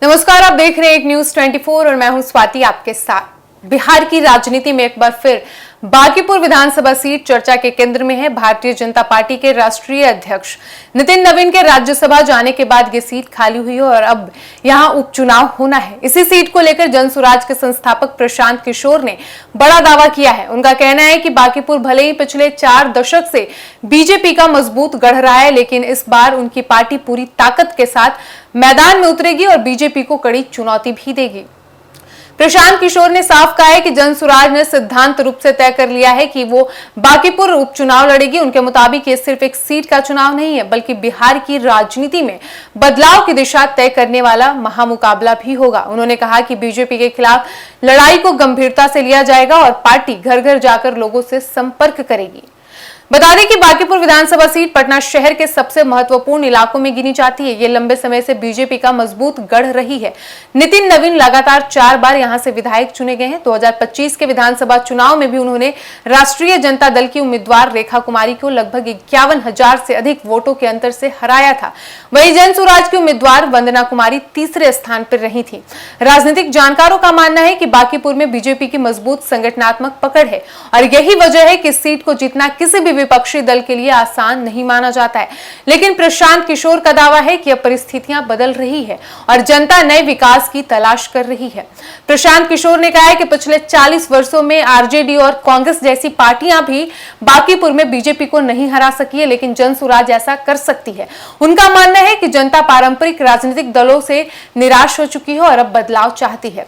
नमस्कार, आप देख रहे हैं एक न्यूज 24 और मैं हूं स्वाति आपके साथ। बिहार की राजनीति में एक बार फिर बांकीपुर विधानसभा सीट चर्चा के केंद्र में है। भारतीय जनता पार्टी के राष्ट्रीय अध्यक्ष नितिन नवीन के राज्यसभा जाने के बाद ये सीट खाली हुई है और अब यहां उपचुनाव होना है। इसी सीट को लेकर जनसुराज के संस्थापक प्रशांत किशोर ने बड़ा दावा किया है। उनका कहना है कि बांकीपुर भले ही पिछले 4 दशक से बीजेपी का मजबूत गढ़ रहा है, लेकिन इस बार उनकी पार्टी पूरी ताकत के साथ मैदान में उतरेगी और बीजेपी को कड़ी चुनौती भी देगी। प्रशांत किशोर ने साफ कहा है कि जनसुराज ने सिद्धांत रूप से तय कर लिया है कि वो बांकीपुर उपचुनाव लड़ेगी। उनके मुताबिक ये सिर्फ एक सीट का चुनाव नहीं है, बल्कि बिहार की राजनीति में बदलाव की दिशा तय करने वाला महामुकाबला भी होगा। उन्होंने कहा कि बीजेपी के खिलाफ लड़ाई को गंभीरता से लिया जाएगा और पार्टी घर घर जाकर लोगों से संपर्क करेगी। बता दें कि बांकीपुर विधानसभा सीट पटना शहर के सबसे महत्वपूर्ण इलाकों में गिनी जाती है। ये लंबे समय से बीजेपी का मजबूत गढ़ रही है। नितिन नवीन लगातार 4 बार यहां से विधायक चुने गए हैं। 2025 के विधानसभा चुनाव में भी उन्होंने राष्ट्रीय जनता दल की उम्मीदवार रेखा कुमारी को लगभग 51,000 से अधिक वोटों के अंतर से हराया था। वहीं जनसुराज की उम्मीदवार वंदना कुमारी तीसरे स्थान पर रही थी। राजनीतिक जानकारों का मानना है कि बांकीपुर में बीजेपी की मजबूत संगठनात्मक पकड़ है और यही वजह है कि इस सीट को जीतना किसी भी विपक्षी दल के लिए आसान नहीं माना जाता है। लेकिन प्रशांत किशोर का दावा है कि अब परिस्थितियां बदल रही है और जनता नए विकास की तलाश कर रही है। प्रशांत किशोर ने कहा है कि पिछले 40 वर्षों में आरजेडी और कांग्रेस जैसी पार्टियां भी बांकीपुर में बीजेपी को नहीं हरा सकी है, लेकिन जनसुराज ऐसा कर सकती है। उनका मानना है कि जनता पारंपरिक राजनीतिक दलों से निराश हो चुकी है और अब बदलाव चाहती है।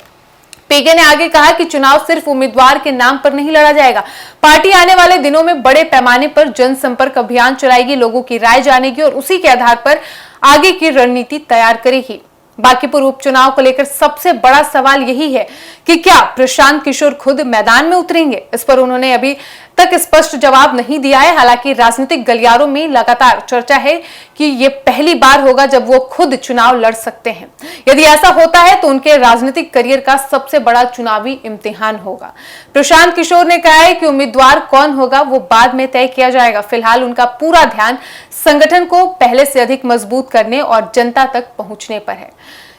पीके ने आगे कहा कि चुनाव सिर्फ उम्मीदवार के नाम पर नहीं लड़ा जाएगा। पार्टी आने वाले दिनों में बड़े पैमाने पर जनसंपर्क अभियान चलाएगी, लोगों की राय जानेगी और उसी के आधार पर आगे की रणनीति तैयार करेगी। बांकीपुर उपचुनाव को लेकर सबसे बड़ा सवाल यही है कि क्या प्रशांत किशोर खुद मैदान में उतरेंगे। इस पर उन्होंने अभी तक स्पष्ट जवाब नहीं दिया है। हालांकि राजनीतिक गलियारों में लगातार चर्चा है कि ये पहली बार होगा जब वो खुद चुनाव लड़ सकते हैं। यदि ऐसा होता है तो उनके राजनीतिक करियर का सबसे बड़ा चुनावी इम्तिहान होगा। प्रशांत किशोर ने कहा है कि उम्मीदवार कौन होगा वो बाद में तय किया जाएगा। फिलहाल उनका पूरा ध्यान संगठन को पहले से अधिक मजबूत करने और जनता तक पहुंचने पर है।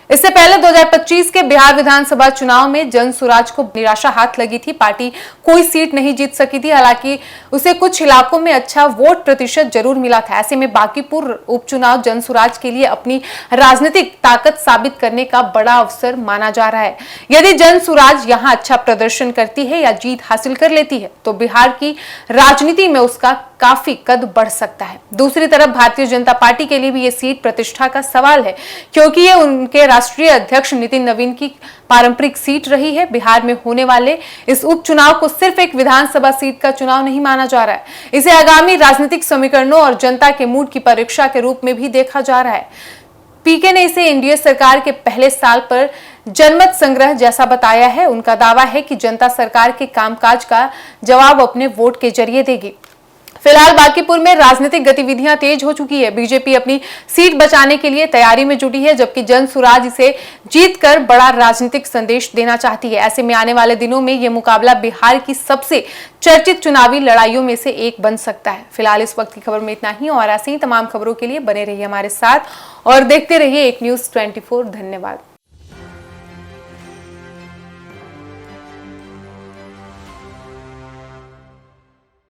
इससे पहले 2025 के बिहार विधानसभा चुनाव में जनसुराज को निराशा हाथ लगी थी। पार्टी कोई सीट नहीं जीत सकी थी। हालांकि उसे कुछ इलाकों में अच्छा वोट प्रतिशत जरूर मिला था। ऐसे में बांकीपुर उपचुनाव जनसुराज के लिए अपनी राजनीतिक ताकत साबित करने का बड़ा अवसर माना जा रहा है। यदि जनसुराज यहां अच्छा प्रदर्शन करती है या जीत हासिल कर लेती है तो बिहार की राजनीति में उसका काफी कद बढ़ सकता है। दूसरी तरफ भारतीय जनता पार्टी के लिए भी ये सीट प्रतिष्ठा का सवाल है, क्योंकि ये उनके राष्ट्रीय अध्यक्ष नितिन नवीन की पारंपरिक सीट रही है। बिहार में होने वाले इस उपचुनाव को सिर्फ एक विधानसभा सीट का चुनाव नहीं माना जा रहा है। इसे आगामी राजनीतिक समीकरणों और जनता के मूड की परीक्षा के रूप में भी देखा जा रहा है। पीके ने इसे एनडीए सरकार के पहले साल पर जनमत संग्रह जैसा बताया है। उनका दावा है कि जनता सरकार के कामकाज का जवाब अपने वोट के जरिए देगी। फिलहाल बांकीपुर में राजनीतिक गतिविधियां तेज हो चुकी है। बीजेपी अपनी सीट बचाने के लिए तैयारी में जुटी है, जबकि जनसुराज इसे जीतकर बड़ा राजनीतिक संदेश देना चाहती है। ऐसे में आने वाले दिनों में यह मुकाबला बिहार की सबसे चर्चित चुनावी लड़ाइयों में से एक बन सकता है। फिलहाल इस वक्त की खबर में इतना ही और ऐसी ही तमाम खबरों के लिए बने रहिए हमारे साथ और देखते रहिए एक न्यूज 24। धन्यवाद।